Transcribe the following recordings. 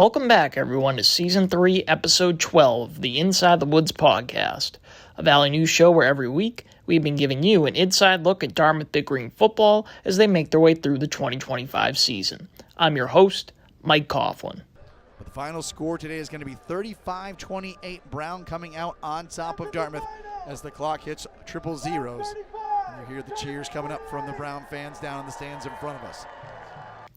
Welcome back, everyone, to Season 3, Episode 12 of the Inside the Woods podcast, a Valley News show where every week we've been giving you an inside look at Dartmouth Big Green football as they make their way through the 2025 season. I'm your host, Mike Coughlin. The final score today is going to be 35-28. Brown coming out on top of Dartmouth as the clock hits triple zeros. And you hear the cheers coming up from the Brown fans down in the stands in front of us.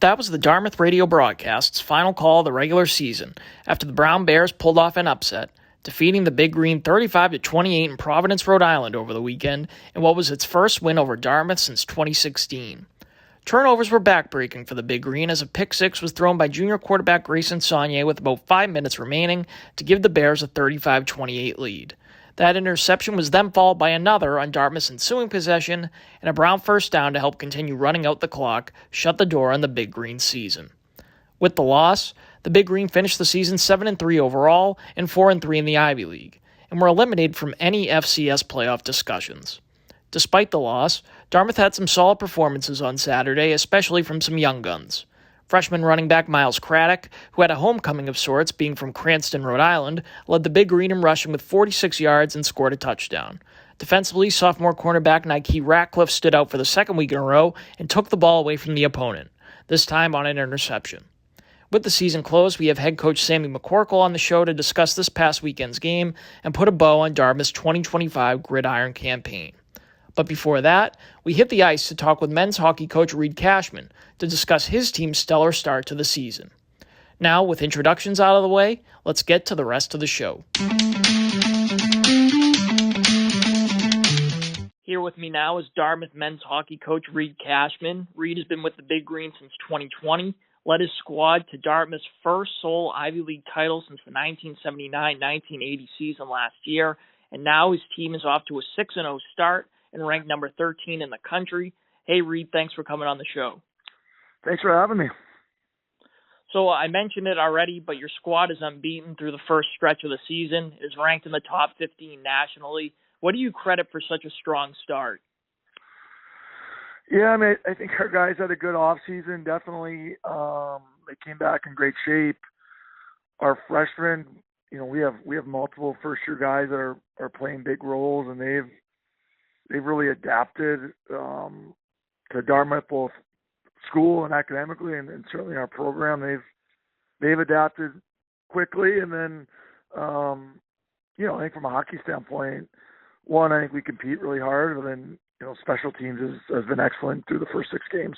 That was the Dartmouth radio broadcast's final call of the regular season after the Brown Bears pulled off an upset, defeating the Big Green 35-28 in Providence, Rhode Island over the weekend in what was its first win over Dartmouth since 2016. Turnovers were backbreaking for the Big Green as a pick six was thrown by junior quarterback Grayson Saunier with about 5 minutes remaining to give the Bears a 35-28 lead. That interception was then followed by another on Dartmouth's ensuing possession and a Brown first down to help continue running out the clock, shut the door on the Big Green season. With the loss, the Big Green finished the season 7-3 overall and 4-3 in the Ivy League, and were eliminated from any FCS playoff discussions. Despite the loss, Dartmouth had some solid performances on Saturday, especially from some young guns. Freshman running back Miles Craddock, who had a homecoming of sorts, being from Cranston, Rhode Island, led the Big Green in rushing with 46 yards and scored a touchdown. Defensively, sophomore cornerback Nike Ratcliffe stood out for the second week in a row and took the ball away from the opponent, this time on an interception. With the season closed, we have head coach Sammy McCorkle on the show to discuss this past weekend's game and put a bow on Dartmouth's 2025 Gridiron campaign. But before that, we hit the ice to talk with men's hockey coach Reid Cashman to discuss his team's stellar start to the season. Now, with introductions out of the way, let's get to the rest of the show. Here with me now is Dartmouth men's hockey coach Reid Cashman. Reid has been with the Big Green since 2020, led his squad to Dartmouth's first sole Ivy League title since the 1979-1980 season last year, and now his team is off to a 6-0 start and ranked number 13 in the country. Hey, Reid, thanks for coming on the show. Thanks for having me. So I mentioned it already, but your squad is unbeaten through the first stretch of the season. It is ranked in the top 15 nationally. What do you credit for such a strong start? Yeah, I mean, I think our guys had a good offseason, definitely. They came back in great shape. Our freshmen, we have multiple first-year guys that are playing big roles, and they've really adapted to Dartmouth, both school and academically, and certainly our program. They've adapted quickly, and then I think from a hockey standpoint, I think we compete really hard, and then special teams has been excellent through the first 6 games.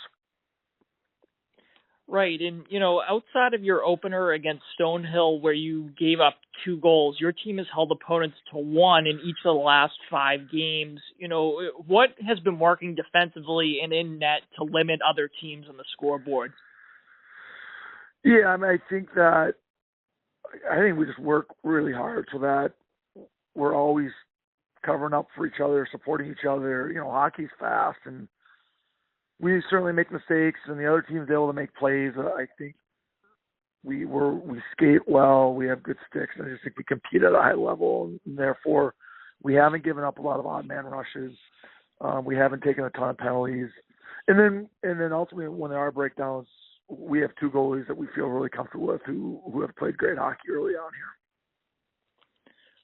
Right, and outside of your opener against Stonehill where you gave up 2 goals, your team has held opponents to 1 in each of the last 5 games. What has been working defensively and in net to limit other teams on the scoreboard? Yeah, I mean, I think we just work really hard so that we're always covering up for each other, supporting each other. Hockey's fast, and we certainly make mistakes, and the other team's able to make plays. I think we skate well. We have good sticks, and I just think we compete at a high level, and therefore we haven't given up a lot of odd man rushes. We haven't taken a ton of penalties, and then ultimately when there are breakdowns, we have 2 goalies that we feel really comfortable with who have played great hockey early on here.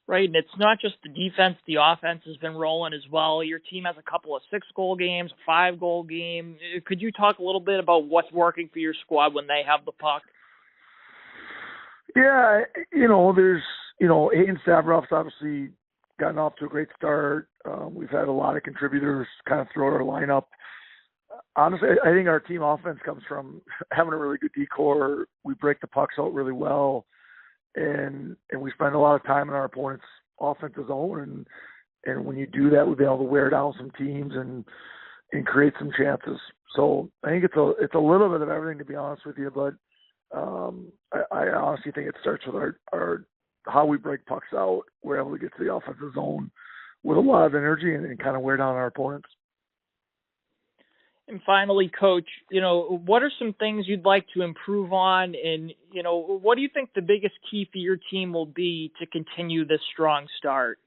Right, and it's not just the defense, the offense has been rolling as well. Your team has a couple of 6-goal games, a 5-goal game. Could you talk a little bit about what's working for your squad when they have the puck? Yeah, there's, Hayden Stavroff's obviously gotten off to a great start. We've had a lot of contributors kind of throughout our lineup. Honestly, I think our team offense comes from having a really good D-core. We break the pucks out really well. And we spend a lot of time in our opponent's offensive zone, and when you do that, we'll be able to wear down some teams and create some chances. So I think it's a little bit of everything, to be honest with you. But I honestly think it starts with our how we break pucks out. We're able to get to the offensive zone with a lot of energy and kind of wear down our opponents. And finally, Coach, what are some things you'd like to improve on? And, what do you think the biggest key for your team will be to continue this strong start?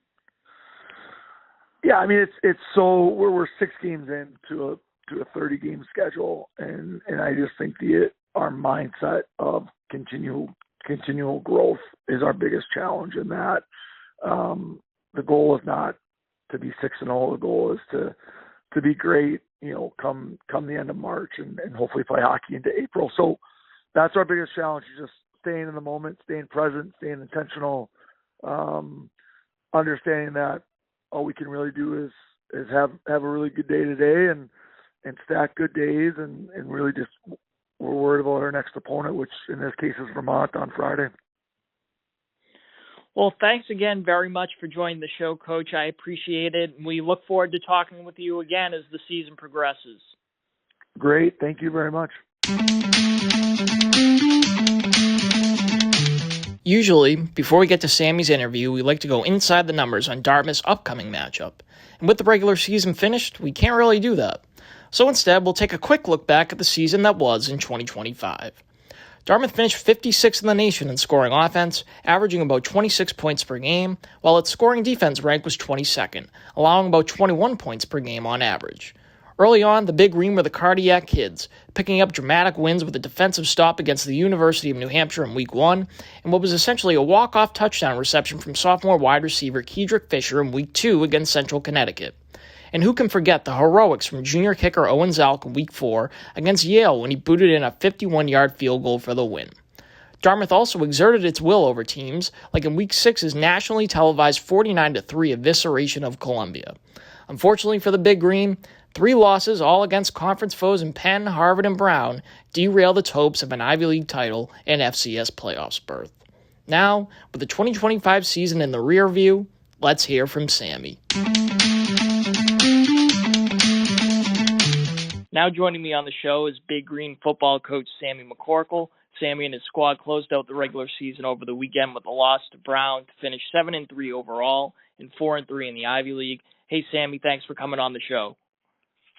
Yeah, I mean, it's so we're 6 games into a 30-game schedule, and I just think our mindset of continue continual growth is our biggest challenge in that. The goal is not to be 6-0. The goal is to be great, come the end of March and hopefully play hockey into April. So that's our biggest challenge, is just staying in the moment, staying present, staying intentional, understanding that all we can really do is have a really good day today and stack good days and really just we're worried about our next opponent, which in this case is Vermont on Friday. Well, thanks again very much for joining the show, Coach. I appreciate it. We look forward to talking with you again as the season progresses. Great. Thank you very much. Usually, before we get to Sammy's interview, we like to go inside the numbers on Dartmouth's upcoming matchup. And with the regular season finished, we can't really do that. So instead, we'll take a quick look back at the season that was in 2025. Dartmouth finished 56th in the nation in scoring offense, averaging about 26 points per game, while its scoring defense rank was 22nd, allowing about 21 points per game on average. Early on, the Big Green were the Cardiac Kids, picking up dramatic wins with a defensive stop against the University of New Hampshire in Week 1, and what was essentially a walk-off touchdown reception from sophomore wide receiver Kedrick Fisher in Week 2 against Central Connecticut. And who can forget the heroics from junior kicker Owen Zalk in Week 4 against Yale when he booted in a 51-yard field goal for the win. Dartmouth also exerted its will over teams, like in Week 6's nationally televised 49-3 evisceration of Columbia. Unfortunately for the Big Green, 3 losses, all against conference foes in Penn, Harvard, and Brown, derailed its hopes of an Ivy League title and FCS playoffs berth. Now, with the 2025 season in the rear view, let's hear from Sammy. Now joining me on the show is Big Green football coach Sammy McCorkle. Sammy and his squad closed out the regular season over the weekend with a loss to Brown to finish 7-3 overall and 4-3 in the Ivy League. Hey, Sammy, thanks for coming on the show.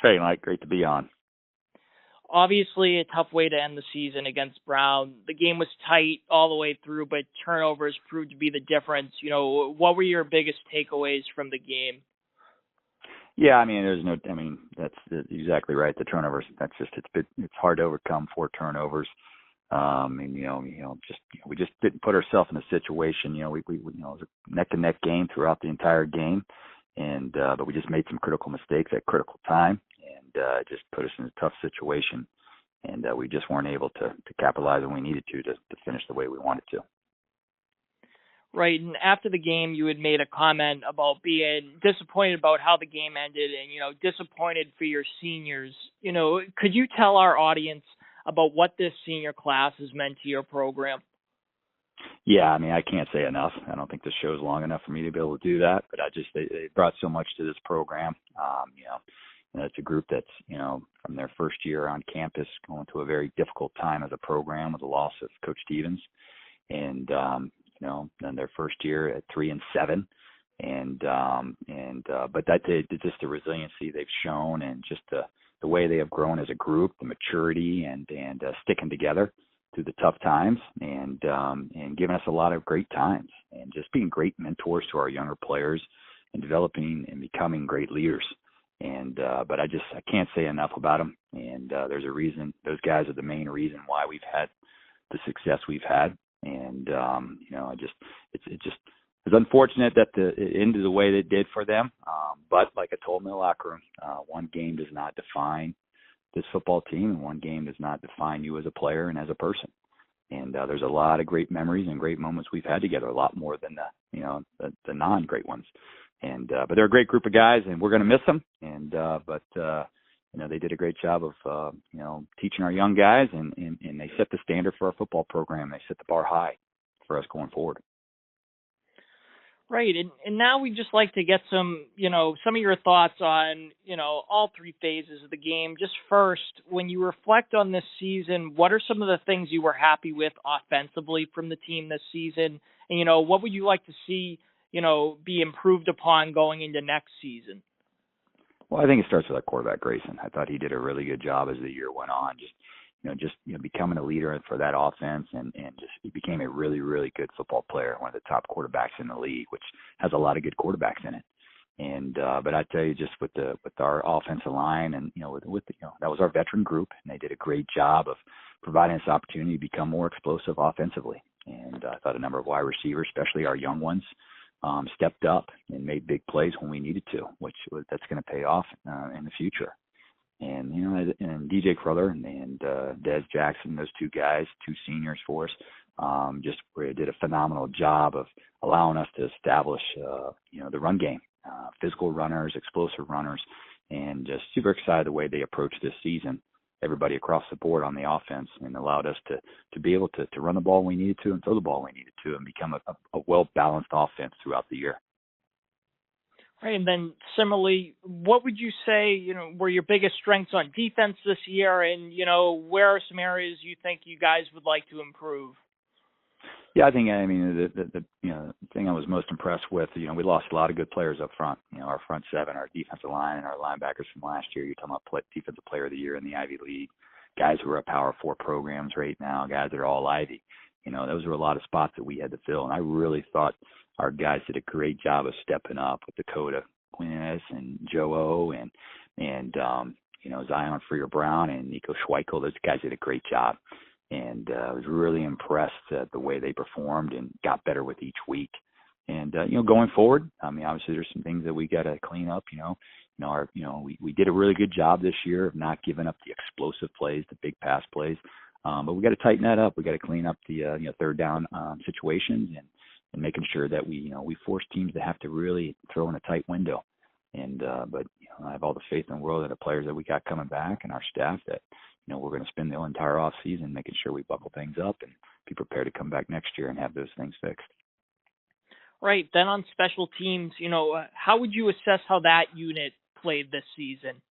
Hey, Mike, great to be on. Obviously, a tough way to end the season against Brown. The game was tight all the way through, but turnovers proved to be the difference. What were your biggest takeaways from the game? Yeah, that's exactly right. The turnovers, it's hard to overcome 4 turnovers. We just didn't put ourselves in a situation. It was a neck and neck game throughout the entire game, and but we just made some critical mistakes at critical time, and it just put us in a tough situation, and we just weren't able to capitalize when we needed to finish the way we wanted to. Right, and after the game, you had made a comment about being disappointed about how the game ended and, disappointed for your seniors. Could you tell our audience about what this senior class has meant to your program? Yeah, I can't say enough. I don't think the show's long enough for me to be able to do that, but they brought so much to this program. It's a group that's, from their first year on campus, going through a very difficult time as a program with the loss of Coach Stevens. And, then their first year at 3-7, but just the resiliency they've shown and just the way they have grown as a group, the maturity and sticking together through the tough times and giving us a lot of great times and just being great mentors to our younger players and developing and becoming great leaders. But I can't say enough about them. And there's a reason. Those guys are the main reason why we've had the success we've had. And it's unfortunate that it ended the way that it did for them. But like I told them in the locker room, one game does not define this football team, and one game does not define you as a player and as a person. And there's a lot of great memories and great moments we've had together, a lot more than the non-great ones. And but they're a great group of guys, and we're going to miss them. And they did a great job of teaching our young guys, and they set the standard for our football program. They set the bar high for us going forward. Right, and now we'd just like to get some of your thoughts on, all 3 phases of the game. Just first, when you reflect on this season, what are some of the things you were happy with offensively from the team this season? And, what would you like to see, be improved upon going into next season? Well, I think it starts with our quarterback, Grayson. I thought he did a really good job as the year went on, just becoming a leader for that offense, and just he became a really, really good football player, one of the top quarterbacks in the league, which has a lot of good quarterbacks in it. And but I tell you, just with our offensive line, and that was our veteran group, and they did a great job of providing us opportunity to become more explosive offensively. And I thought a number of wide receivers, especially our young ones, stepped up and made big plays when we needed to, that's going to pay off in the future. And, and DJ Crowther and Des Jackson, those two guys, two seniors for us, just did a phenomenal job of allowing us to establish, the run game, physical runners, explosive runners, and just super excited the way they approached this season, everybody across the board on the offense, and allowed us to be able to run the ball when we needed to and throw the ball when we needed to and become a well-balanced offense throughout the year. Right, and then similarly, what would you say, were your biggest strengths on defense this year, and, where are some areas you think you guys would like to improve? Yeah, I think, the thing I was most impressed with, we lost a lot of good players up front. Our front seven, our defensive line, and our linebackers from last year. You're talking about defensive player of the year in the Ivy League, guys who are at Power 4 programs right now, guys that are all Ivy. Those were a lot of spots that we had to fill, and I really thought our guys did a great job of stepping up with Dakota Quinnes and Joe O and Zion Freer-Brown and Nico Schweikel. Those guys did a great job. And I was really impressed at the way they performed and got better with each week. And, going forward, obviously there's some things that we got to clean up, we did a really good job this year of not giving up the explosive plays, the big pass plays. But we got to tighten that up. We got to clean up the, third down situations and making sure that we force teams to have to really throw in a tight window. And, but I have all the faith in the world that the players that we got coming back and our staff that, we're going to spend the entire off season making sure we buckle things up and be prepared to come back next year and have those things fixed. Right. Then on special teams, how would you assess how that unit played this season?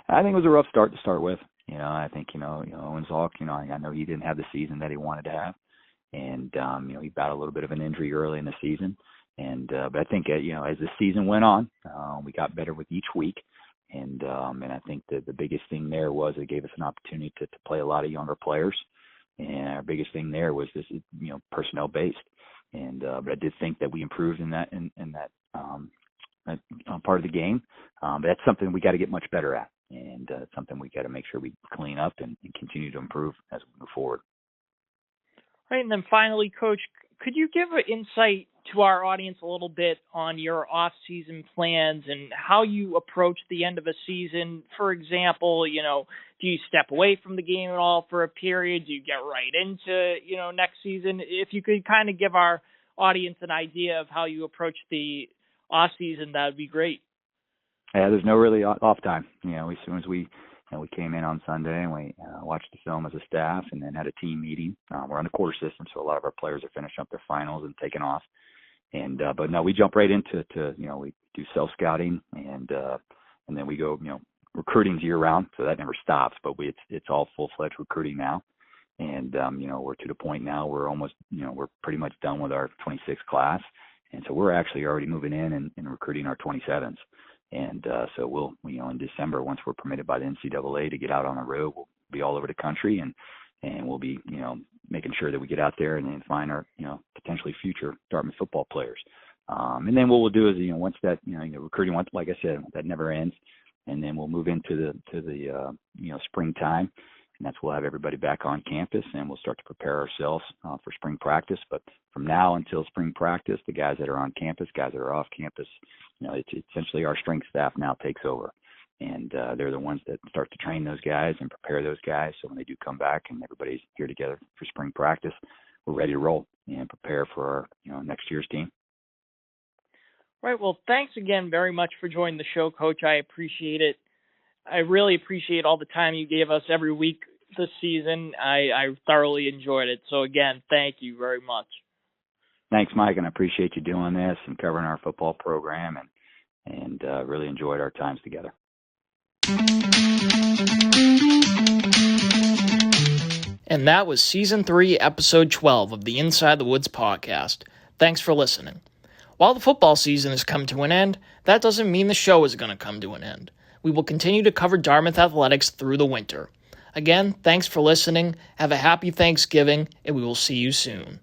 I think it was a rough start to start with. I think, Owens Hawk, I know he didn't have the season that he wanted to have. And, he battled a little bit of an injury early in the season. And, but I think, as the season went on, we got better with each week. And I think that the biggest thing there was it gave us an opportunity to play a lot of younger players. And our biggest thing there was this, personnel based. And, but I did think that we improved in that part of the game. But that's something we got to get much better at. And it's something we got to make sure we clean up and continue to improve as we move forward. Right. And then finally, Coach, could you give an insight to our audience a little bit on your off-season plans and how you approach the end of a season? For example, do you step away from the game at all for a period? Do you get right into, next season? If you could kind of give our audience an idea of how you approach the off-season, that would be great. Yeah, there's no really off time. As soon as we came in on Sunday and we watched the film as a staff and then had a team meeting. We're on the quarter system, so a lot of our players are finishing up their finals and taking off. And but no, we jump right into we do self scouting and then we go recruiting's year round, so that never stops. But it's all full fledged recruiting now, and we're to the point now we're almost we're pretty much done with our 26 class, and so we're actually already moving in and recruiting our 27s. And so we'll in December, once we're permitted by the NCAA to get out on the road, we'll be all over the country and we'll be making sure that we get out there and then find our potentially future Dartmouth football players. And then what we'll do is once that recruiting, like I said, that never ends, and then we'll move into the springtime, and that's we'll have everybody back on campus and we'll start to prepare ourselves for spring practice. But from now until spring practice, the guys that are on campus, guys that are off campus, it's essentially our strength staff now takes over. And they're the ones that start to train those guys and prepare those guys. So when they do come back and everybody's here together for spring practice, we're ready to roll and prepare for our next year's team. Right. Well, thanks again very much for joining the show, Coach. I appreciate it. I really appreciate all the time you gave us every week this season. I thoroughly enjoyed it. So again, thank you very much. Thanks, Mike, and I appreciate you doing this and covering our football program and really enjoyed our times together. And that was Season 3, Episode 12 of the Inside the Woods podcast. Thanks for listening. While the football season has come to an end, that doesn't mean the show is going to come to an end. We will continue to cover Dartmouth athletics through the winter. Again, thanks for listening, have a happy Thanksgiving, and we will see you soon.